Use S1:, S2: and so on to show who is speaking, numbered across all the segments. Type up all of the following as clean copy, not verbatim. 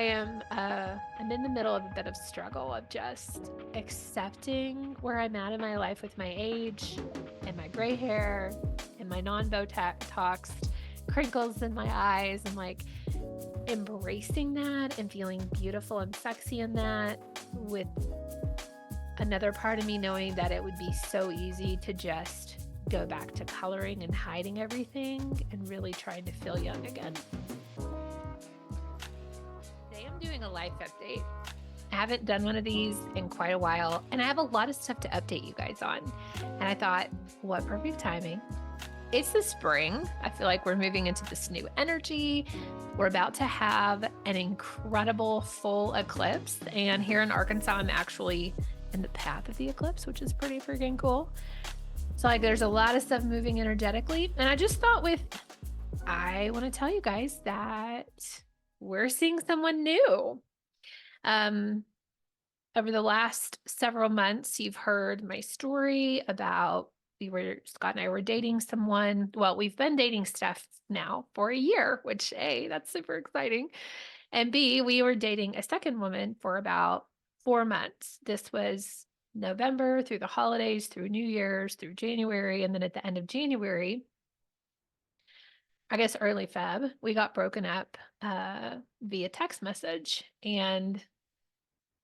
S1: I'm in the middle of a bit of struggle of just accepting where I'm at in my life with my age and my gray hair and my non-botox crinkles in my eyes, and like embracing that and feeling beautiful and sexy in that, with another part of me knowing that it would be so easy to just go back to coloring and hiding everything and really trying to feel young again. Today I'm doing a life update. I haven't done one of these in quite a while, and I have a lot of stuff to update you guys on. And I thought, what perfect timing. It's the spring. I feel like we're moving into this new energy. We're about to have an incredible full eclipse. And here in Arkansas, I'm actually in the path of the eclipse, which is pretty freaking cool. So like there's a lot of stuff moving energetically. And I just thought I want to tell you guys that we're seeing someone new. Over the last several months, you've heard my story about Scott and I were dating someone. Well, we've been dating Steph now for a year, which A, that's super exciting. And B, we were dating a second woman for about 4 months. This was November through the holidays, through New Year's, through January. And then at the end of January, I guess early Feb, we got broken up via text message. And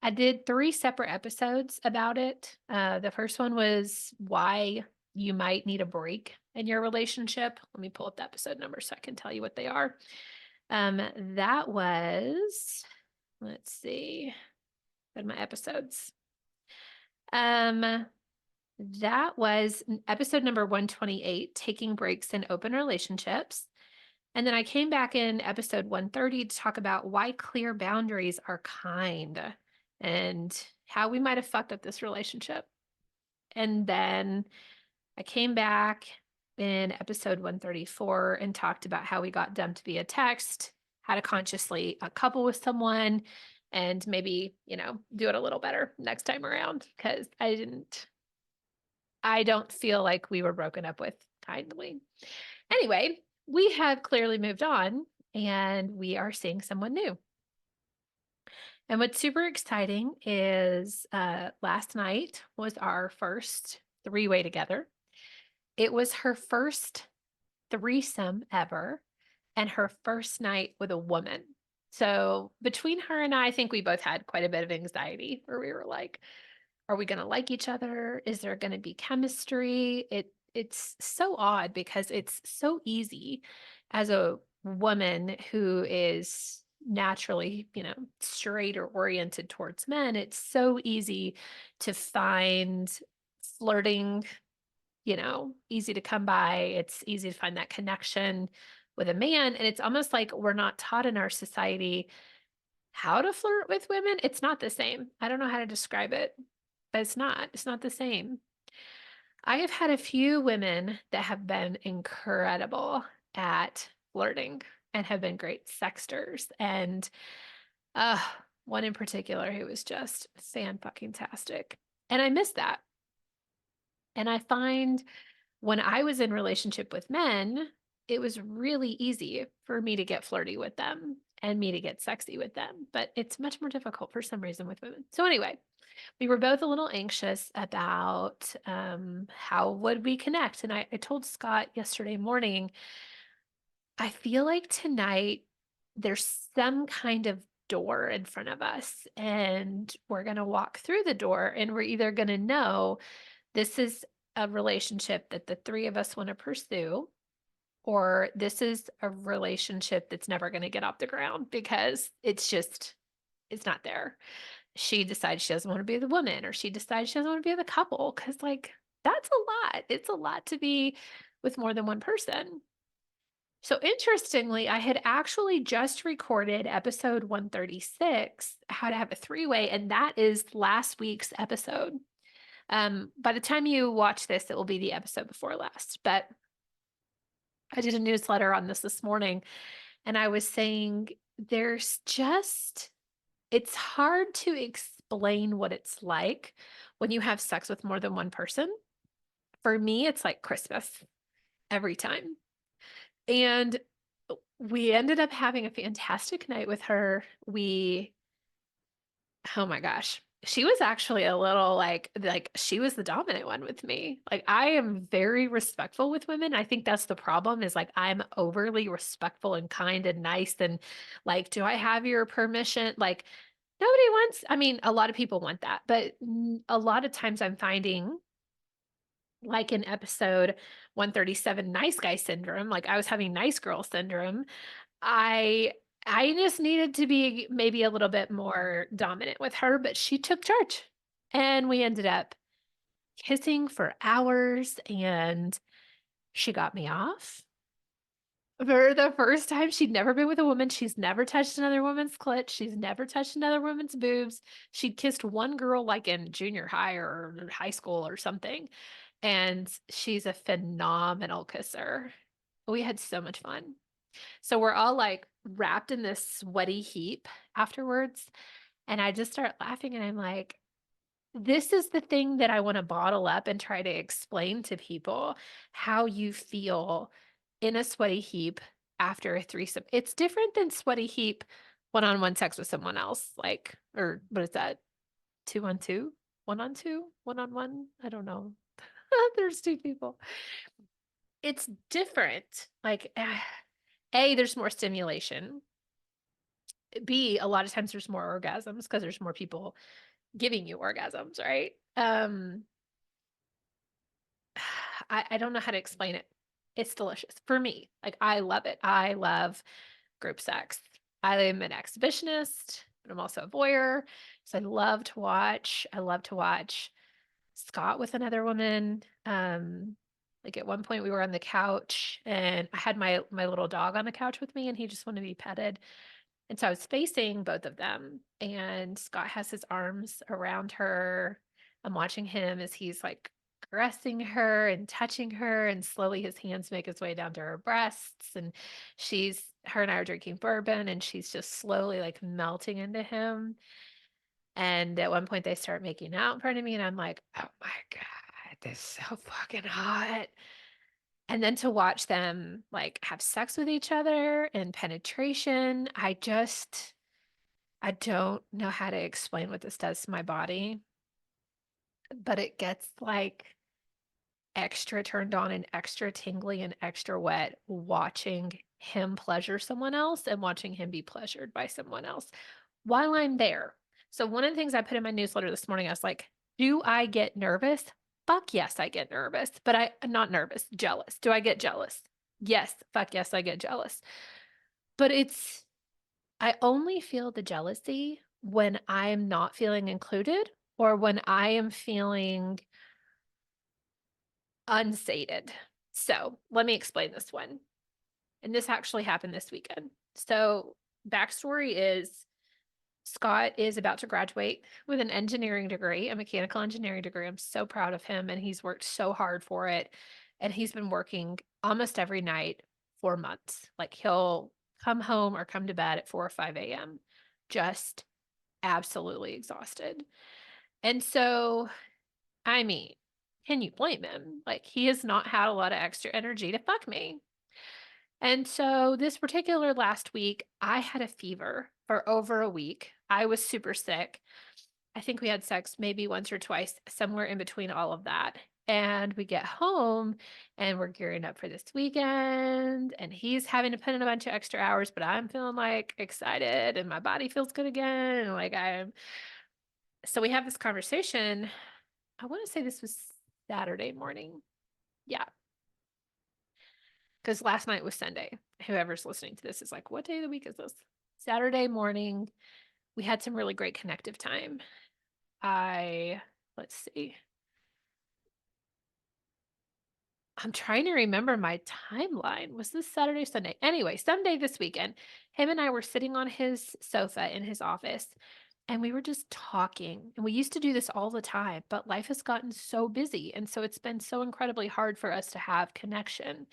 S1: I did 3 separate episodes about it. The first one was why you might need a break in your relationship. Let me pull up the episode number so I can tell you what they are. That was, let's see, go to my episodes. That was episode number 128, Taking Breaks in Open Relationships. And then I came back in episode 130 to talk about why clear boundaries are kind and how we might have fucked up this relationship. And then I came back in episode 134 and talked about how we got dumped via text, how to consciously couple with someone, and maybe, do it a little better next time around, because I don't feel like we were broken up with kindly. Anyway, we have clearly moved on and we are seeing someone new. And what's super exciting is last night was our first three-way together. It was her first threesome ever and her first night with a woman. So between her and I think we both had quite a bit of anxiety, where we were like, are we going to like each other? Is there going to be chemistry? It's so odd because it's so easy as a woman who is naturally, straight or oriented towards men. It's so easy to find flirting, easy to come by. It's easy to find that connection with a man. And it's almost like we're not taught in our society how to flirt with women. It's not the same. I don't know how to describe it, but it's not the same. I have had a few women that have been incredible at flirting and have been great sexters. And one in particular who was just fan-fucking-tastic. And I miss that. And I find when I was in relationship with men, it was really easy for me to get flirty with them and me to get sexy with them. But it's much more difficult for some reason with women. So anyway, we were both a little anxious about how would we connect. And I told Scott yesterday morning, I feel like tonight there's some kind of door in front of us, and we're going to walk through the door, and we're either going to know this is a relationship that the three of us want to pursue, or this is a relationship that's never going to get off the ground because it's not there. She decides she doesn't want to be the woman, or she decides she doesn't want to be the couple, because that's a lot. It's a lot to be with more than one person. So interestingly, I had actually just recorded episode 136, how to have a three-way, and that is last week's episode. By the time you watch this, it will be the episode before last, but I did a newsletter on this morning, and I was saying it's hard to explain what it's like when you have sex with more than one person. For me, it's like Christmas every time. And We ended up having a fantastic night with her. Oh my gosh. She was actually a little like she was the dominant one with me. Like I am very respectful with women. I think that's the problem is like I'm overly respectful and kind and nice and like, do I have your permission? Like nobody wants, I mean, a lot of people want that, but a lot of times I'm finding like in episode 137 nice guy syndrome, like I was having nice girl syndrome. I I just needed to be maybe a little bit more dominant with her, but she took charge. And we ended up kissing for hours and she got me off. For the first time, she'd never been with a woman. She's never touched another woman's clit. She's never touched another woman's boobs. She'd kissed one girl like in junior high or high school or something. And she's a phenomenal kisser. We had so much fun. So we're all like wrapped in this sweaty heap afterwards. And I just start laughing and I'm like, this is the thing that I want to bottle up and try to explain to people how you feel in a sweaty heap after a threesome. It's different than sweaty heap one-on-one sex with someone else, like, or what is that? Two on two? One on two? One on one? I don't know. There's two people. It's different. Like, A, there's more stimulation. B, a lot of times there's more orgasms because there's more people giving you orgasms, right? I don't know how to explain it. It's delicious for me. Like I love it. I love group sex. I am an exhibitionist, but I'm also a voyeur. So I love to watch Scott with another woman. Like at one point we were on the couch and I had my little dog on the couch with me and he just wanted to be petted. And so I was facing both of them, and Scott has his arms around her. I'm watching him as he's like caressing her and touching her, and slowly his hands make his way down to her breasts. And her and I are drinking bourbon, and she's just slowly like melting into him. And at one point, they start making out in front of me, and I'm like, oh my God, this is so fucking hot. And then to watch them like have sex with each other and penetration, I don't know how to explain what this does to my body, but it gets like extra turned on and extra tingly and extra wet watching him pleasure someone else and watching him be pleasured by someone else while I'm there. So, one of the things I put in my newsletter this morning, I was like, do I get nervous? Fuck yes, I get nervous, but I'm not nervous, jealous. Do I get jealous? Yes, fuck yes, I get jealous. But I only feel the jealousy when I'm not feeling included or when I am feeling unsated. So let me explain this one. And this actually happened this weekend. So, backstory is Scott is about to graduate with an engineering degree, a mechanical engineering degree. I'm so proud of him, and he's worked so hard for it. And he's been working almost every night for months. Like he'll come home or come to bed at 4 or 5 a.m., just absolutely exhausted. And so, I mean, can you blame him? Like, he has not had a lot of extra energy to fuck me. And so, this particular last week, I had a fever for over a week. I was super sick. I think we had sex maybe once or twice, somewhere in between all of that. And we get home and we're gearing up for this weekend. And he's having to put in a bunch of extra hours, but I'm feeling like excited and my body feels good again. And like so we have this conversation. I want to say this was Saturday morning. Yeah. Because last night was Sunday. Whoever's listening to this is like, what day of the week is this? Saturday morning. We had some really great connective time. Let's see. I'm trying to remember my timeline. Was this Saturday, Sunday? Anyway, someday this weekend, him and I were sitting on his sofa in his office and we were just talking. And we used to do this all the time, but life has gotten so busy. And so it's been so incredibly hard for us to have connection.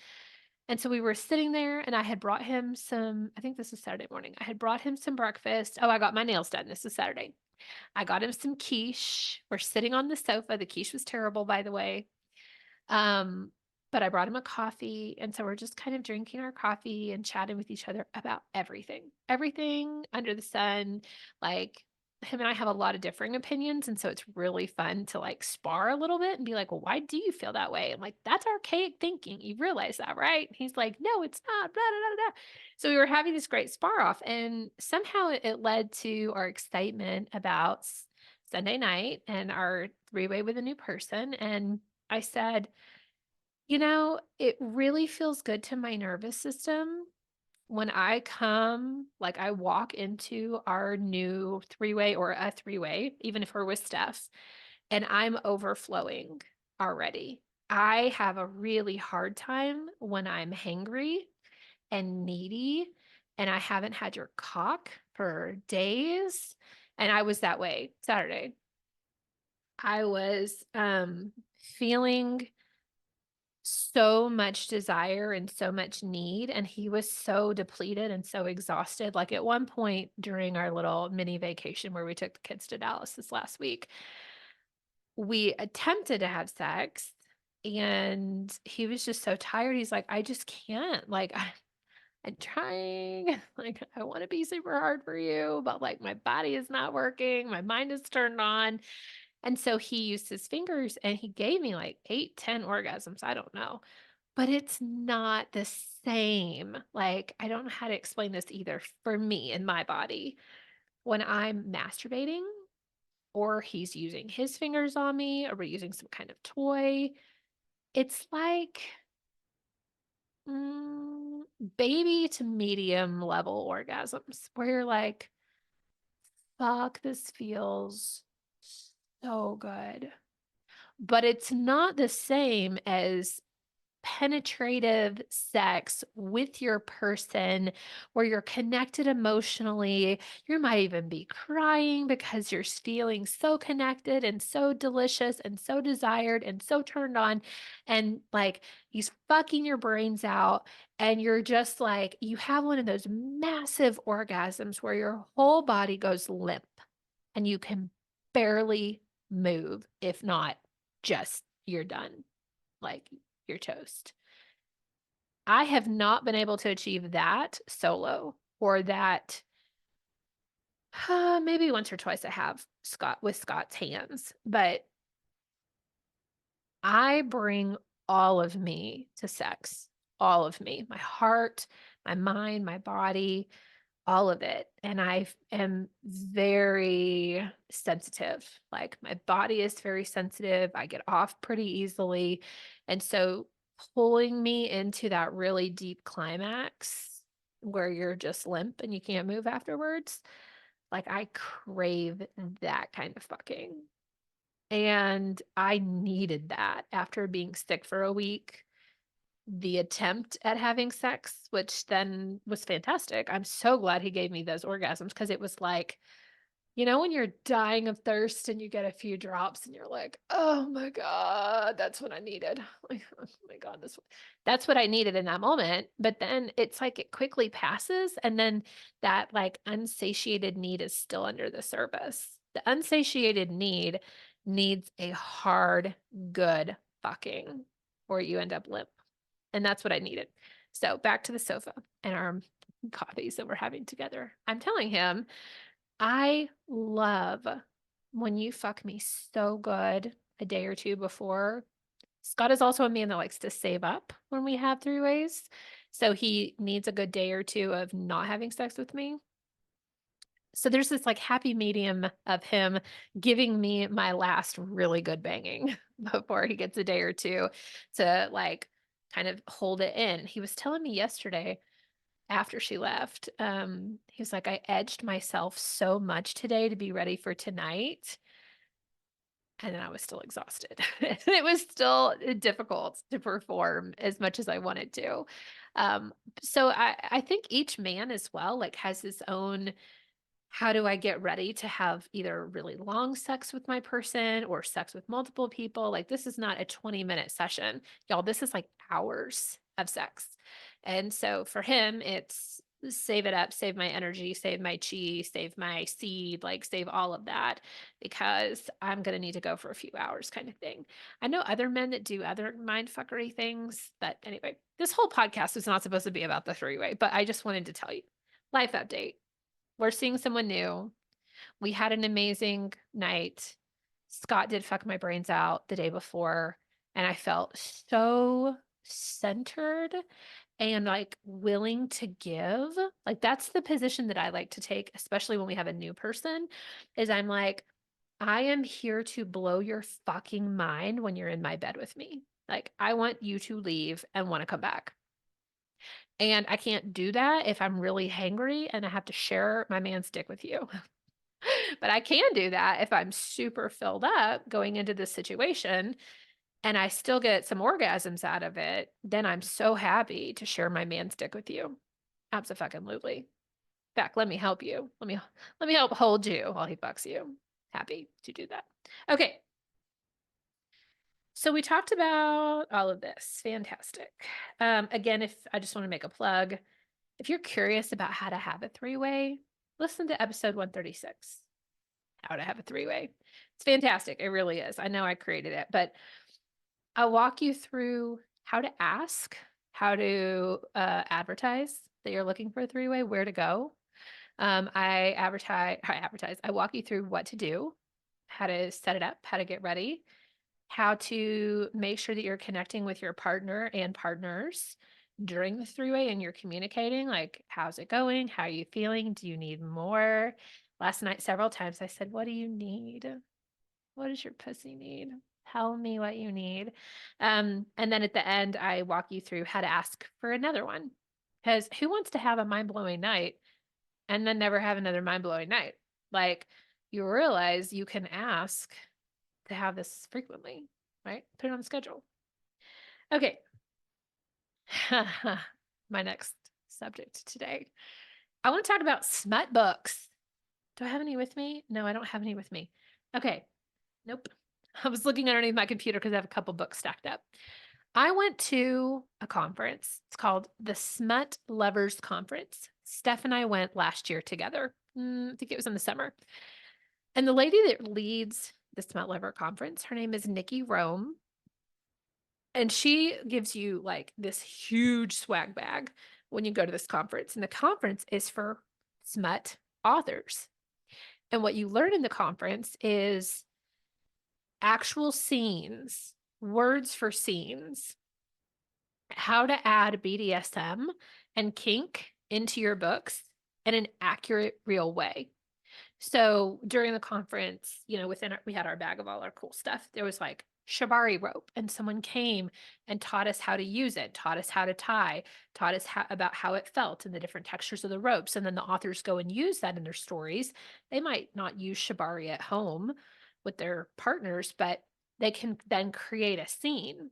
S1: And so we were sitting there and I had brought him I think this is Saturday morning. I had brought him some breakfast. Oh, I got my nails done. This is Saturday. I got him some quiche. We're sitting on the sofa. The quiche was terrible, by the way. Um, but I brought him a coffee, and so we're just kind of drinking our coffee and chatting with each other about everything. Everything under the sun. Like, him and I have a lot of differing opinions, and so it's really fun to, like, spar a little bit and be like, "Well, why do you feel that way?" I'm like, "That's archaic thinking. You realize that, right?" He's like, "No, it's not, blah, blah, blah, blah." So we were having this great spar off, and somehow it led to our excitement about Sunday night and our three-way with a new person, and I said, it really feels good to my nervous system when I walk into our new three-way or a three-way, even if we're with Steph, and I'm overflowing already. I have a really hard time when I'm hangry and needy and I haven't had your cock for days. And I was that way Saturday. I was feeling so much desire and so much need, and he was so depleted and so exhausted. Like, at one point during our little mini vacation where we took the kids to Dallas this last week, we attempted to have sex and he was just so tired. He's like, "I just can't. Like, I'm trying. Like, I want to be super hard for you, but like my body is not working. My mind is turned on." And so he used his fingers and he gave me like 8, 10 orgasms. I don't know. But it's not the same. Like, I don't know how to explain this either for me in my body. When I'm masturbating or he's using his fingers on me or we're using some kind of toy, it's like mm, baby to medium level orgasms where you're like, fuck, this feels so good. But it's not the same as penetrative sex with your person where you're connected emotionally. You might even be crying because you're feeling so connected and so delicious and so desired and so turned on. And like he's fucking your brains out. And you're just like, you have one of those massive orgasms where your whole body goes limp and you can barely move, if not just you're done. Like, you're toast. I have not been able to achieve that solo or that maybe once or twice I have with Scott's hands, but I bring all of me to sex, all of me, my heart, my mind, my body, all of it. And am very sensitive. Like, my body is very sensitive. I get off pretty easily. And so pulling me into that really deep climax where you're just limp and you can't move afterwards, like, I crave that kind of fucking. And I needed that after being sick for a week. The attempt at having sex, which then was fantastic. I'm so glad he gave me those orgasms because it was like, when you're dying of thirst and you get a few drops and you're like, "Oh my God, that's what I needed." Like, oh my God, that's what I needed in that moment. But then it's like it quickly passes. And then that like unsatiated need is still under the surface. The unsatiated need needs a hard, good fucking, or you end up limp. And that's what I needed. So back to the sofa and our coffees that we're having together. I'm telling him, I love when you fuck me so good a day or two before. Scott is also a man that likes to save up when we have three ways. So he needs a good day or two of not having sex with me. So there's this like happy medium of him giving me my last really good banging before he gets a day or two to like kind of hold it in. He was telling me yesterday after she left, he was like, "I edged myself so much today to be ready for tonight." And then I was still exhausted. It was still difficult to perform as much as I wanted to. Um, so I think each man as well, like, has his own, how do I get ready to have either really long sex with my person or sex with multiple people? Like, this is not a 20-minute session. Y'all, this is like hours of sex. And so for him, it's save it up, save my energy, save my chi, save my seed, like save all of that because I'm going to need to go for a few hours kind of thing. I know other men that do other mind fuckery things, but anyway, this whole podcast is not supposed to be about the three-way, but I just wanted to tell you. Life update. We're seeing someone new. We had an amazing night. Scott did fuck my brains out the day before, and I felt so centered and like willing to give. Like that's the position that I like to take, especially when we have a new person, is I'm like, I am here to blow your fucking mind when you're in my bed with me. Like I want you to leave and want to come back. And I can't do that if I'm really hangry and I have to share my man's dick with you. But I can do that if I'm super filled up going into this situation and I still get some orgasms out of it. Then I'm so happy to share my man's dick with you. Absolutely. In fact, let me help you. Let me help hold you while he fucks you. Happy to do that. Okay. So we talked about all of this. Fantastic. Again, if I just want to make a plug, if you're curious about how to have a three-way, listen to episode 136. How to have a three-way. It's fantastic. It really is. I know I created it, but I'll walk you through how to ask, how to advertise that you're looking for a three-way, where to go. I walk you through what to do, how to set it up, how to get ready, how to make sure that you're connecting with your partner and partners during the three-way and you're communicating, like, how's it going? How are you feeling? Do you need more? Last night, several times, I said, what do you need? What does your pussy need? Tell me what you need. And then at the end, I walk you through how to ask for another one. Because who wants to have a mind-blowing night and then never have another mind-blowing night? Like, you realize you can ask to have this frequently, right? Put it on the schedule. Okay. My next subject today. I want to talk about smut books. Do I have any with me? No, I don't have any with me. Okay. Nope. I was looking underneath my computer because I have a couple books stacked up. I went to a conference. It's called the Smut Lovers Conference. Steph and I went last year together. I think it was in the summer. And the lady that leads the Smut Lover Conference, her name is Nikki Rome. And she gives you like this huge swag bag when you go to this conference. And the conference is for smut authors. And what you learn in the conference is actual scenes, words for scenes, how to add BDSM and kink into your books in an accurate, real way. So during the conference, we had our bag of all our cool stuff. There was like shibari rope, and someone came and taught us how to use it, taught us how to tie, taught us about how it felt and the different textures of the ropes. And then the authors go and use that in their stories. They might not use shibari at home with their partners, but they can then create a scene.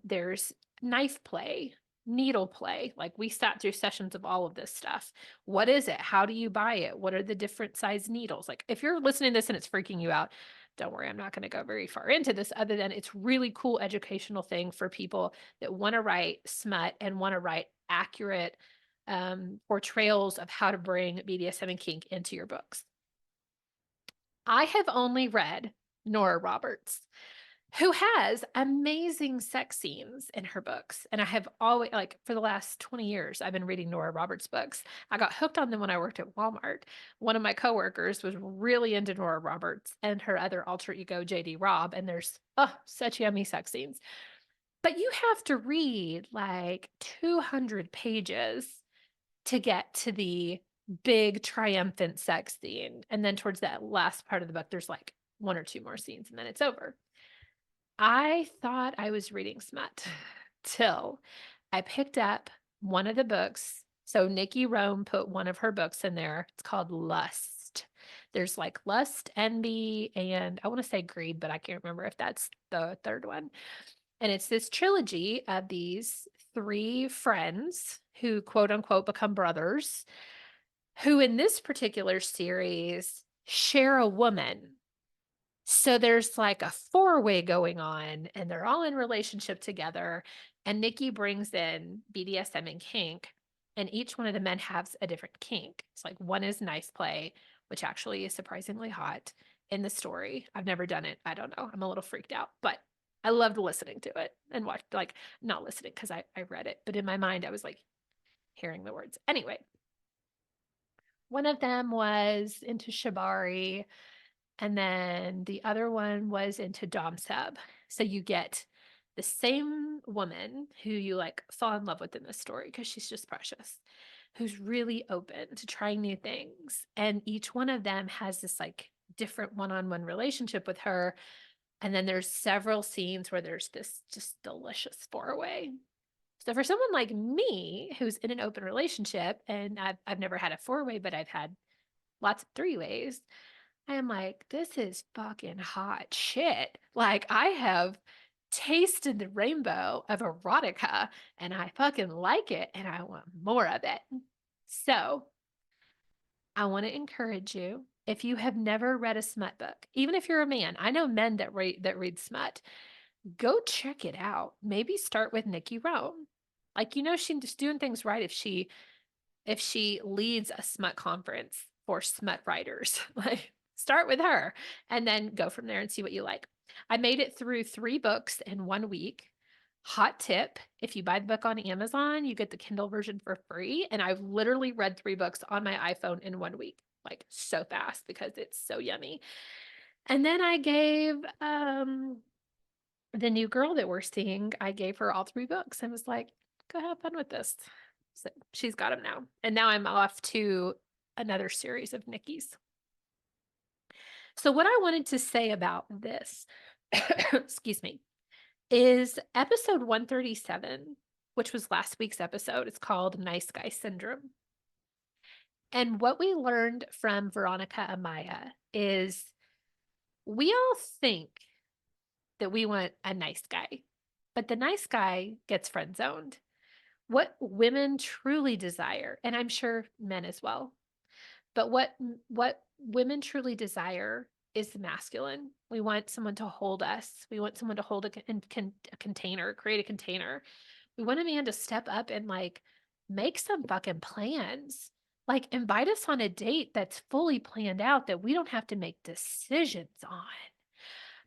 S1: There's knife play, needle play. Like we sat through sessions of all of this stuff. What is it? How do you buy it? What are the different size needles? Like if you're listening to this and it's freaking you out, don't worry, I'm not going to go very far into this other than it's really cool educational thing for people that want to write smut and want to write accurate portrayals of how to bring BDSM and kink into your books. I have only read Nora Roberts, who has amazing sex scenes in her books. And I have always, like, for the last 20 years, I've been reading Nora Roberts books. I got hooked on them when I worked at Walmart. One of my coworkers was really into Nora Roberts and her other alter ego, JD Robb. And there's, such yummy sex scenes. But you have to read like 200 pages to get to the big triumphant sex scene. And then towards that last part of the book, there's like one or two more scenes and then it's over. I thought I was reading smut till I picked up one of the books. So Nikki Rome put one of her books in there. It's called Lust. There's like Lust, Envy, and I want to say Greed, but I can't remember if that's the third one. And it's this trilogy of these three friends who quote unquote become brothers, who in this particular series share a woman. So there's like a four-way going on and they're all in relationship together. And Nikki brings in BDSM and kink. and each one of the men has a different kink. It's like one is nice play, which actually is surprisingly hot in the story. I've never done it. I don't know. I'm a little freaked out, but I loved listening to it and watched, like, not listening because I read it, but in my mind, I was like hearing the words. Anyway, one of them was into Shibari, and then the other one was into Dom Sub. So you get the same woman who you like fall in love with in this story because she's just precious, who's really open to trying new things. And each one of them has this like different one-on-one relationship with her. And then there's several scenes where there's this just delicious four-way. So for someone like me who's in an open relationship, and I've never had a four-way, but I've had lots of three-ways, I am like, this is fucking hot shit. Like, I have tasted the rainbow of erotica and I fucking like it and I want more of it. So, I want to encourage you, if you have never read a smut book, even if you're a man, I know men that read smut, go check it out. Maybe start with Nikki Rome. Like, she's doing things right if she leads a smut conference for smut writers. Like, start with her and then go from there and see what you like. I made it through 3 books in 1 week. Hot tip, if you buy the book on Amazon, you get the Kindle version for free, and I've literally read 3 books on my iPhone in 1 week, like, so fast because it's so yummy. And then I gave, the new girl that we're seeing, I gave her all 3 books and was like, "Go have fun with this." So she's got them now. And now I'm off to another series of Nikki's. So what I wanted to say about this, excuse me, is episode 137, which was last week's episode. It's called Nice Guy Syndrome. And what we learned from Veronica Amaya is we all think that we want a nice guy, but the nice guy gets friend zoned. What women truly desire, and I'm sure men as well, but what women truly desire is the masculine. We want someone to hold us. We want someone to hold a container, create a container. We want a man to step up and like make some fucking plans. Like, invite us on a date that's fully planned out that we don't have to make decisions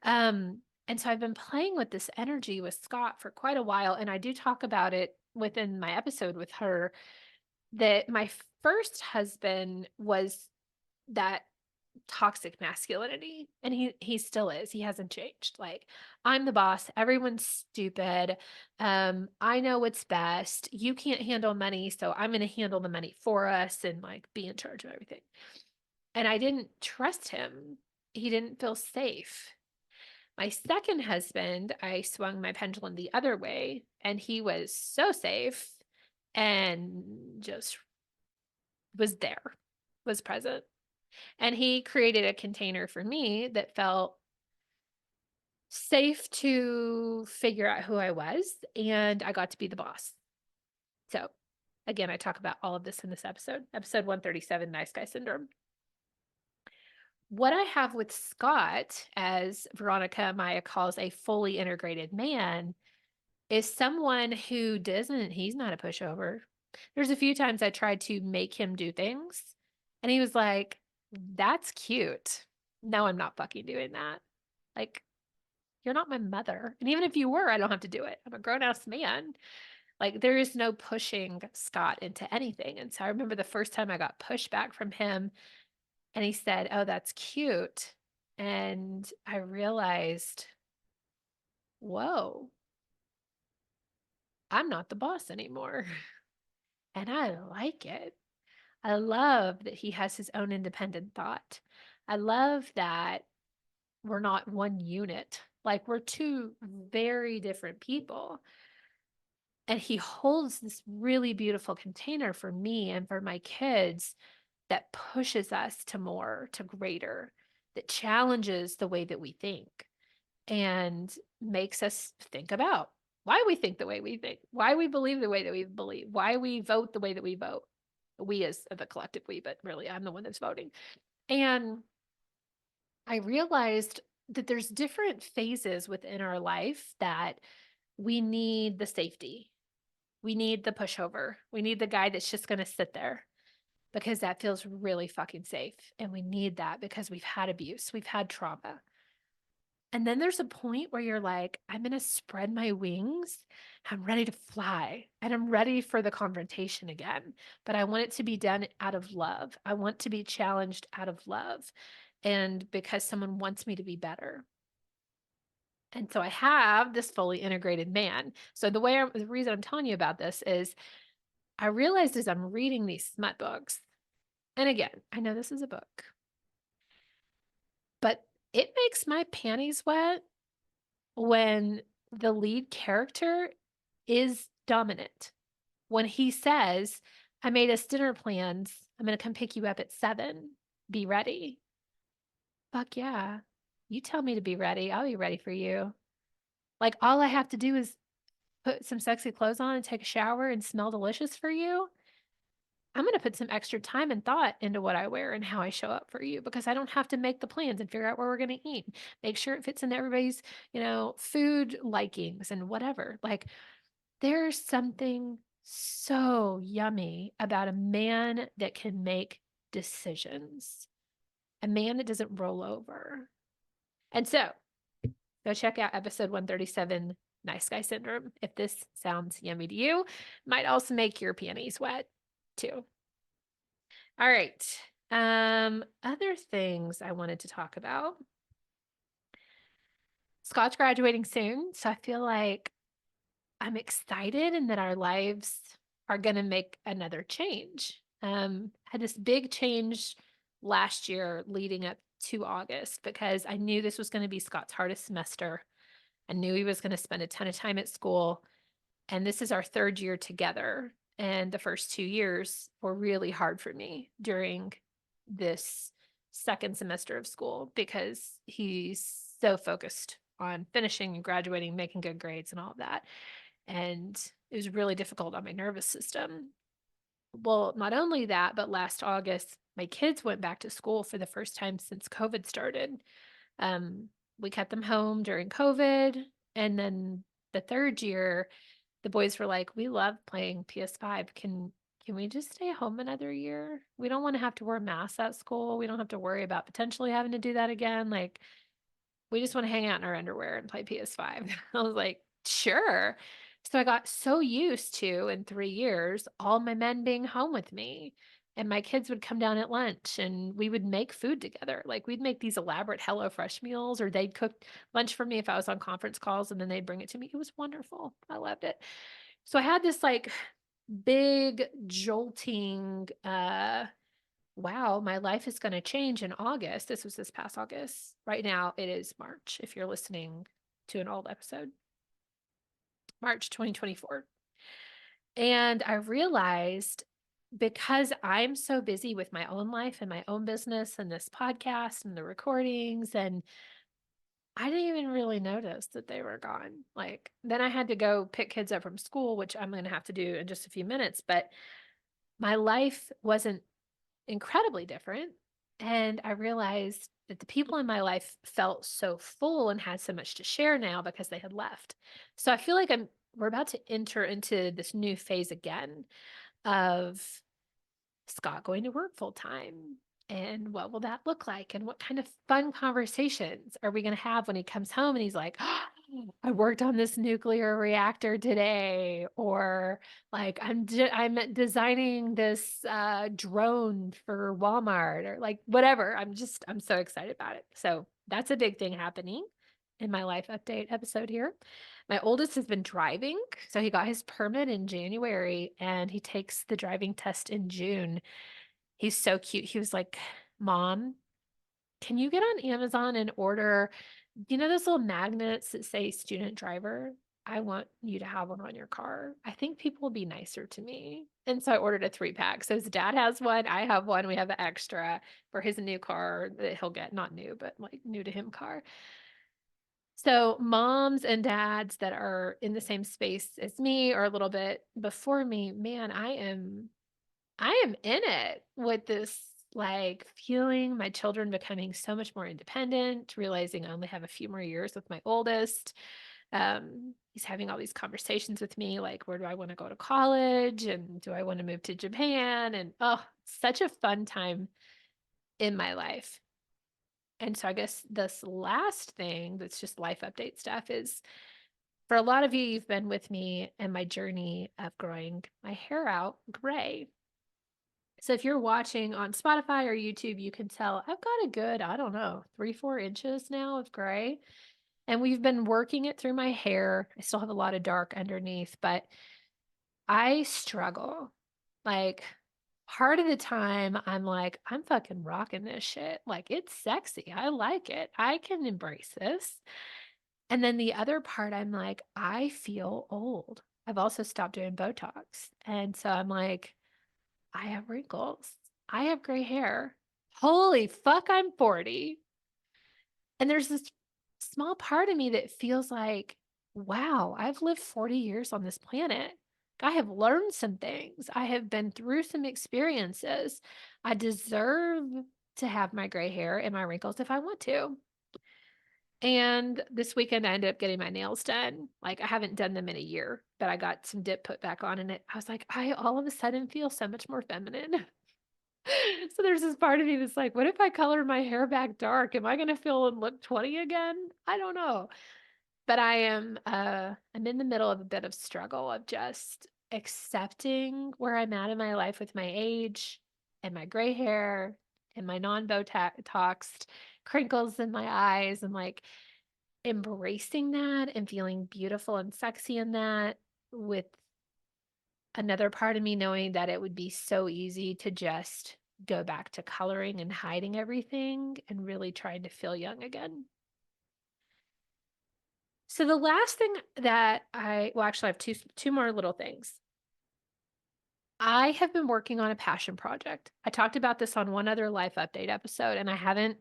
S1: on. And so I've been playing with this energy with Scott for quite a while, and I do talk about it within my episode with her, that my first husband was that toxic masculinity, and he still is. He hasn't changed. Like, I'm the boss, everyone's stupid. I know what's best. You can't handle money, so I'm going to handle the money for us and like be in charge of everything. And I didn't trust him. He didn't feel safe. My second husband, I swung my pendulum the other way, and he was so safe and just was there, was present. And he created a container for me that felt safe to figure out who I was, and I got to be the boss. So, again, I talk about all of this in this episode 137, Nice Guy Syndrome. What I have with Scott, as Veronica Maya calls a fully integrated man, is someone who he's not a pushover. There's a few times I tried to make him do things, and he was like, "That's cute. No, I'm not fucking doing that. Like, you're not my mother. And even if you were, I don't have to do it. I'm a grown-ass man." Like, there is no pushing Scott into anything. And so I remember the first time I got pushback from him, and he said, "Oh, that's cute." And I realized, whoa, I'm not the boss anymore. And I like it. I love that he has his own independent thought. I love that we're not one unit. Like, we're 2 very different people. And he holds this really beautiful container for me and for my kids that pushes us to more, to greater, that challenges the way that we think and makes us think about why we think the way we think, why we believe the way that we believe, why we vote the way that we vote. We as the collective we, but really I'm the one that's voting. And I realized that there's different phases within our life that we need the safety. We need the pushover. We need the guy that's just going to sit there because that feels really fucking safe. And we need that because we've had abuse, we've had trauma. And then there's a point where you're like, I'm going to spread my wings. I'm ready to fly and I'm ready for the confrontation again. But I want it to be done out of love. I want to be challenged out of love. And because someone wants me to be better. And so I have this fully integrated man. So the reason I'm telling you about this is I realized as I'm reading these smut books, and again, I know this is a book, but it makes my panties wet when the lead character is dominant. When he says, I made us dinner plans. I'm going to come pick you up at 7. Be ready. Fuck yeah. You tell me to be ready. I'll be ready for you. Like, all I have to do is put some sexy clothes on and take a shower and smell delicious for you. I'm going to put some extra time and thought into what I wear and how I show up for you because I don't have to make the plans and figure out where we're going to eat. Make sure it fits into everybody's, food likings and whatever. Like, there's something so yummy about a man that can make decisions, a man that doesn't roll over. And so go check out episode 137, Nice Guy Syndrome. If this sounds yummy to you, might also make your panties wet too. All right. Other things I wanted to talk about. Scott's graduating soon, so I feel like I'm excited and that our lives are going to make another change. Had this big change last year leading up to August because I knew this was going to be Scott's hardest semester. I knew he was going to spend a ton of time at school. And this is our 3rd year together. And the first 2 years were really hard for me during this second semester of school because he's so focused on finishing and graduating, making good grades and all of that. And it was really difficult on my nervous system. Well, not only that, but last August, my kids went back to school for the first time since COVID started. We kept them home during COVID. And then the 3rd year, the boys were like, we love playing PS5. Can we just stay home another year? We don't want to have to wear masks at school. We don't have to worry about potentially having to do that again. Like, we just want to hang out in our underwear and play PS5. I was like, sure. So I got so used to, in 3 years, all my men being home with me. And my kids would come down at lunch and we would make food together. Like, we'd make these elaborate HelloFresh meals, or they'd cook lunch for me if I was on conference calls and then they'd bring it to me. It was wonderful. I loved it. So I had this like big jolting, wow, my life is going to change in August. This was this past August. Right now it is March, if you're listening to an old episode. March 2024. And I realized, because I'm so busy with my own life and my own business and this podcast and the recordings, and I didn't even really notice that they were gone. Like, then I had to go pick kids up from school, which I'm going to have to do in just a few minutes, but my life wasn't incredibly different. And I realized that the people in my life felt so full and had so much to share now because they had left. So I feel like we're about to enter into this new phase again of Scott going to work full time. And what will that look like? And what kind of fun conversations are we going to have when he comes home and he's like, oh, I worked on this nuclear reactor today, or like I'm designing this drone for Walmart, or like whatever. I'm so excited about it. So that's a big thing happening in my life update episode here. My oldest has been driving. So he got his permit in January and he takes the driving test in June. He's so cute. He was like, Mom, can you get on Amazon and order, those little magnets that say student driver? I want you to have one on your car. I think people will be nicer to me. And so I ordered a 3-pack. So his dad has one. I have one. We have an extra for his new car that he'll get, not new, but like new to him car. So moms and dads that are in the same space as me or a little bit before me, man, I am in it with this, like, feeling my children becoming so much more independent, realizing I only have a few more years with my oldest. He's having all these conversations with me, like, where do I want to go to college? And do I want to move to Japan? And oh, such a fun time in my life. And so I guess this last thing that's just life update stuff is for a lot of you, you've been with me in my journey of growing my hair out gray. So if you're watching on Spotify or YouTube, you can tell I've got a good, I don't know, 3-4 inches now of gray. And we've been working it through my hair. I still have a lot of dark underneath, but I struggle. Like, part of the time, I'm like, I'm fucking rocking this shit. Like, it's sexy. I like it. I can embrace this. And then the other part, I'm like, I feel old. I've also stopped doing Botox. And so I'm like, I have wrinkles. I have gray hair. Holy fuck, I'm 40. And there's this small part of me that feels like, wow, I've lived 40 years on this planet. I have learned some things. I have been through some experiences. I deserve to have my gray hair and my wrinkles if I want to. And this weekend, I ended up getting my nails done. Like, I haven't done them in a year, but I got some dip put back on, and I was like, I all of a sudden feel so much more feminine. So there's this part of me that's like, what if I color my hair back dark? Am I going to feel and look 20 again? I don't know. But I'm in the middle of a bit of struggle of just accepting where I'm at in my life with my age and my gray hair and my non-Botoxed crinkles in my eyes, and like embracing that and feeling beautiful and sexy in that, with another part of me knowing that it would be so easy to just go back to coloring and hiding everything and really trying to feel young again. So the last thing that actually I have two more little things. I have been working on a passion project. I talked about this on one other life update episode and I haven't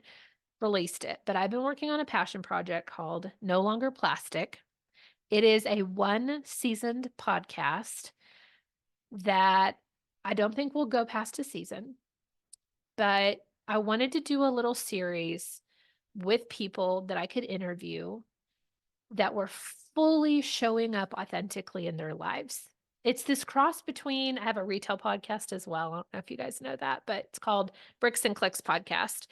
S1: released it, but I've been working on a passion project called No Longer Plastic. It is a one-seasoned podcast that I don't think will go past a season, but I wanted to do a little series with people that I could interview that were fully showing up authentically in their lives. It's this cross between, I have a retail podcast as well. I don't know if you guys know that, but it's called Bricks and Clicks Podcast.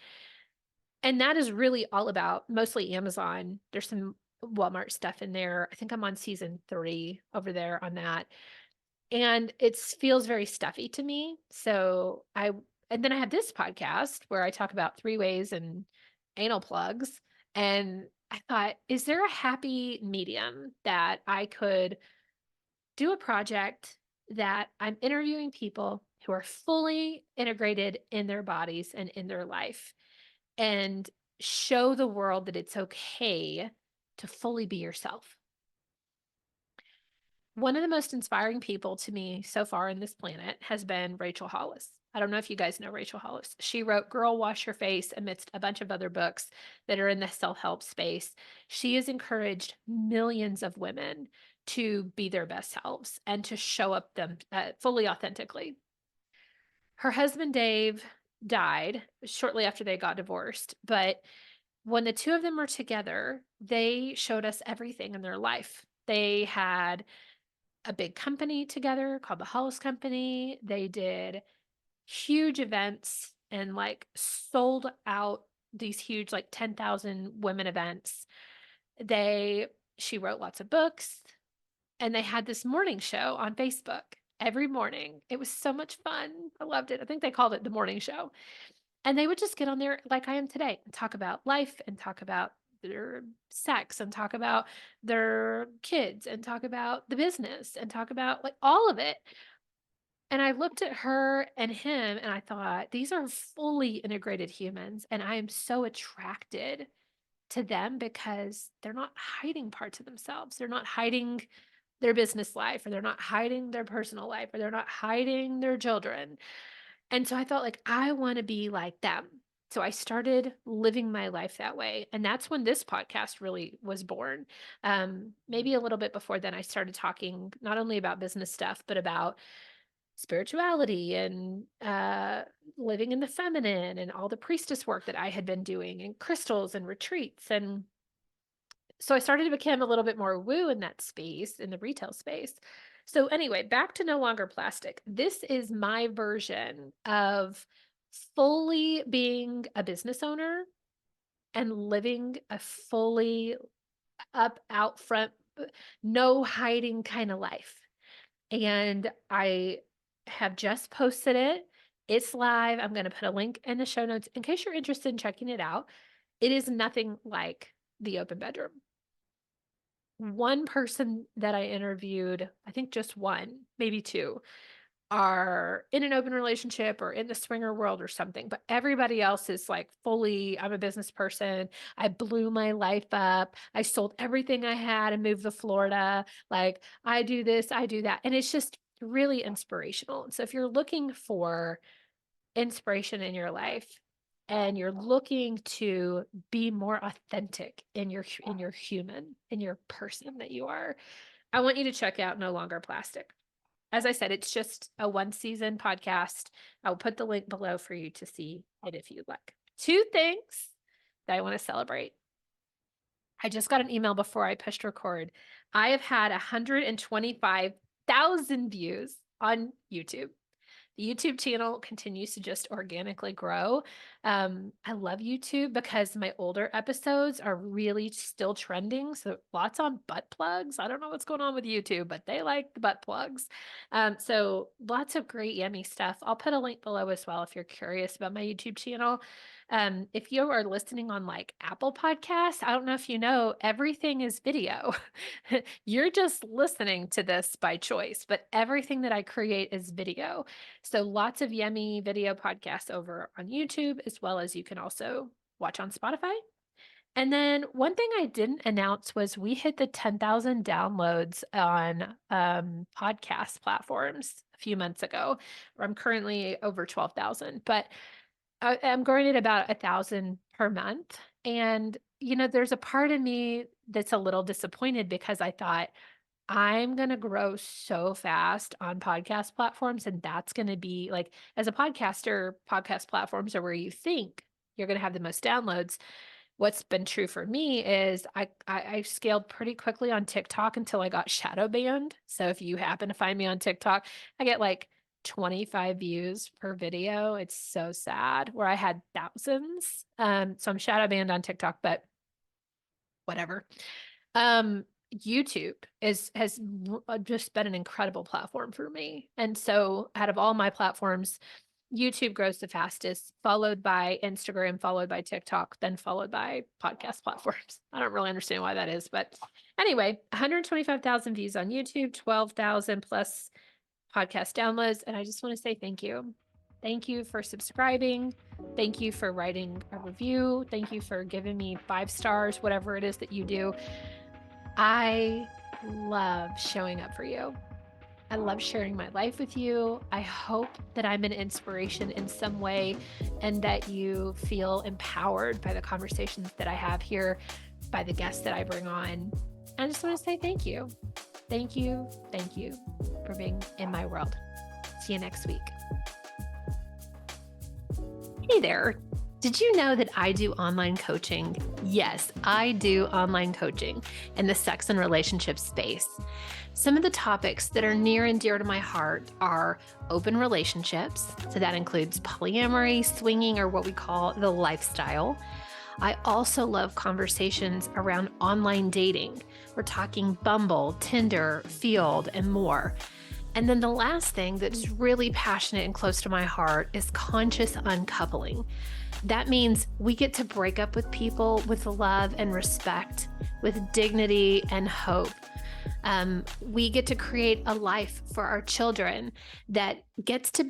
S1: And that is really all about mostly Amazon. There's some Walmart stuff in there. I think I'm on season 3 over there on that. And it feels very stuffy to me. And then I have this podcast where I talk about three ways and anal plugs. And I thought, is there a happy medium that I could do a project that I'm interviewing people who are fully integrated in their bodies and in their life, and show the world that it's okay to fully be yourself? One of the most inspiring people to me so far in this planet has been Rachel Hollis. I don't know if you guys know Rachel Hollis. She wrote Girl Wash Your Face amidst a bunch of other books that are in the self-help space. She has encouraged millions of women to be their best selves and to show up them fully authentically. Her husband Dave died shortly after they got divorced, but when the two of them were together, they showed us everything in their life. They had a big company together called the Hollis Company. They did huge events and like sold out these huge, like 10,000 women events. She wrote lots of books, and they had this morning show on Facebook every morning. It was so much fun. I loved it. I think they called it the morning show. And they would just get on there like I am today and talk about life and talk about their sex and talk about their kids and talk about the business and talk about like all of it. And I looked at her and him and I thought, these are fully integrated humans. And I am so attracted to them because they're not hiding parts of themselves. They're not hiding their business life, or they're not hiding their personal life, or they're not hiding their children. And so I felt like I want to be like them. So I started living my life that way. And that's when this podcast really was born. Maybe a little bit before then, I started talking not only about business stuff, but about spirituality and living in the feminine and all the priestess work that I had been doing, and crystals and retreats. And So I started to become a little bit more woo in that space, in the retail space. So anyway, back to No Longer Plastic. This is my version of fully being a business owner and living a fully up, out front, no hiding kind of life. And I have just posted it. It's live. I'm going to put a link in the show notes in case you're interested in checking it out. It is nothing like the open bedroom. One person that I interviewed, I think just one, maybe two, are in an open relationship or in the swinger world or something, but everybody else is like fully, I'm a business person. I blew my life up. I sold everything I had and moved to Florida. Like, I do this, I do that. And it's just really inspirational. And so if you're looking for inspiration in your life and you're looking to be more authentic in your human, in your person that you are, I want you to check out No Longer Plastic. As I said, it's just a 1-season podcast. I'll put the link below for you to see it if you'd like. 2 things that I want to celebrate. I just got an email before I pushed record. I have had 125,000 views on YouTube. The YouTube channel continues to just organically grow. I love YouTube because my older episodes are really still trending. So lots on butt plugs. I don't know what's going on with YouTube, but they like the butt plugs. So lots of great yummy stuff. I'll put a link below as well if you're curious about my YouTube channel. If you are listening on like Apple Podcasts, I don't know if you know, everything is video. You're just listening to this by choice, but everything that I create is video. So lots of yummy video podcasts over on YouTube, as well as you can also watch on Spotify. And then one thing I didn't announce was we hit the 10,000 downloads on podcast platforms a few months ago. I'm currently over 12,000, but I'm growing at about 1,000 per month. And, there's a part of me that's a little disappointed because I thought, I'm going to grow so fast on podcast platforms. And that's going to be like, as a podcaster, podcast platforms are where you think you're going to have the most downloads. What's been true for me is I scaled pretty quickly on TikTok until I got shadow banned. So if you happen to find me on TikTok, I get like 25 views per video. It's so sad, where I had thousands. So I'm shadow banned on TikTok, but whatever. YouTube has just been an incredible platform for me. And so out of all my platforms, YouTube grows the fastest, followed by Instagram, followed by TikTok, then followed by podcast platforms. I don't really understand why that is, but anyway, 125,000 views on YouTube, 12,000 plus podcast downloads. And I just want to say thank you. Thank you for subscribing. Thank you for writing a review. Thank you for giving me 5 stars, whatever it is that you do. I love showing up for you. I love sharing my life with you. I hope that I'm an inspiration in some way and that you feel empowered by the conversations that I have here, by the guests that I bring on. I just want to say thank you. Thank you. Thank you for being in my world. See you next week. Hey there. Did you know that I do online coaching? Yes, I do online coaching in the sex and relationship space. Some of the topics that are near and dear to my heart are open relationships. So that includes polyamory, swinging, or what we call the lifestyle. I also love conversations around online dating. We're talking Bumble, Tinder, Field, and more. And then the last thing that's really passionate and close to my heart is conscious uncoupling. That means we get to break up with people with love and respect, with dignity and hope. We get to create a life for our children that gets to